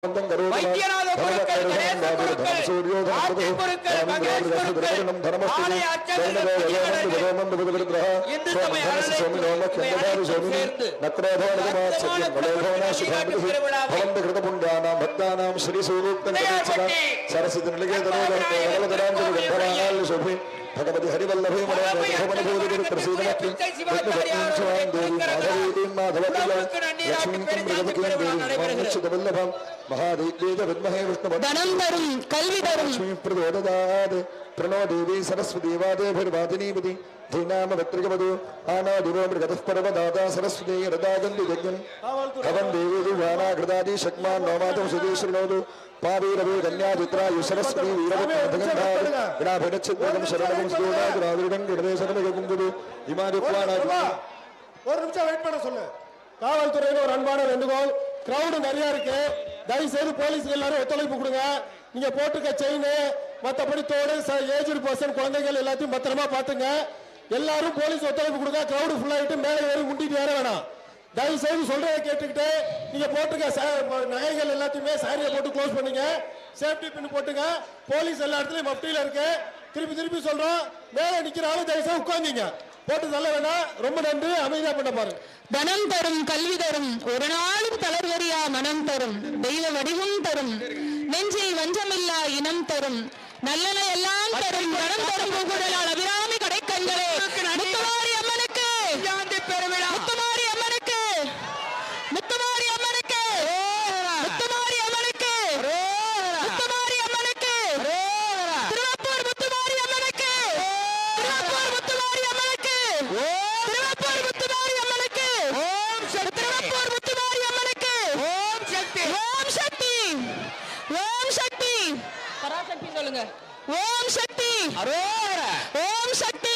வைத்தியநாத குருக்கள், கணேச குருக்கள், ஆட்சி குருக்கள், மகேஷ் குருக்கள், ஆலய அர்ச்சகர்கள், இந்து சமய அறநிலையத்துறை அனைத்தும் சேர்ந்து சரஸ்வதி நிலைய भगवती हरिवल्लभे प्रणो देवी सरस्वती वादेभिर्वादिनीपति धीनाम भद्रगवधु आना दिवो मृगतः परमदाता सरस्वती रदागन्धि यज्ञम् भवन् देवी दुवानाकृतादि शक्मान् नवमातौ सुदेशृणोतु पावीरवे कन्याचित्रायु सरस्वती वीरवत्मधगन्धात् विनाभिरच्छिद्रकं शरणं सुदोदादुराविरडं गणदेशनमयकुंकुदु इमानि पुराणानि ஒரு நிமிஷம் வெயிட் பண்ண சொல்லு. காவல்துறையில ஒரு அன்பான வேண்டுகோள், கிரவுட் நிறைய இருக்கு, தயவு செய்து போலீஸ் எல்லாரும் ஒத்துழைப்பு கொடுங்க. நீங்க போட்டுக்க செயின் மற்றபடி தோடு ஏஜ்டு பர்சன் குழந்தைகள் எல்லாத்தையும் பத்திரமா பாத்துங்க. எல்லாரும் போலீஸ் ஒத்துழைப்பு கொடுங்க. கிரவுட் ஃபுல் ஆயிட்டு மேலே ஏறி முண்டிட்டு ஏற வேணாம். தயவு செய்து சொல்றதை கேட்டுக்கிட்டு நீங்க போட்டுக்க நகைகள் எல்லாத்தையுமே சாரியை போட்டு க்ளோஸ் பண்ணுங்க. சேஃப்டி பின் போட்டுங்க. போலீஸ் எல்லா இடத்துலயும் மஃப்டியில இருக்கு. திருப்பி சொல்றோம், மேலே நிக்கிறாலும் தயவு செய்து உட்கார்ந்தீங்க, போட்டு தள்ள வேணாம். ரொம்ப நன்றி, அமைதியா பண்ண பாருங்க. தனம் தரும், கல்வி தரும், ஒரு நாளும் தளர்வரியா மனம் தரும், தெய்வ வடிவம் தரும், நெஞ்சில் வஞ்சமில்லா இனம் தரும், நல்லன எல்லாம் தரும், தனம் தரும் பூங்குழலால் அபிராமி கடைக்கண்களே, முத்துமாரி அம்மனுக்கு, முத்துமாரி அம்மனுக்கு, முத்துமாரி அம்மனுக்கு, முத்துமாரி அம்மனுக்கு, முத்துமாரி அம்மனுக்கு, திருவப்பூர் முத்துமாரி அம்மனுக்கு, திருவப்பூர் முத்துமாரி அம்மனுக்கு, திருவப்பூர் முத்துமாரி அம்மனுக்கு, திருவப்பூர் முத்துமாரி அம்மனுக்கு, ஓம் சக்தி, ஓம் சக்தி, ஓம் சக்தி, பராசக்தி சொல்லுங்க, ஓம் சக்தி, ஓம் சக்தி.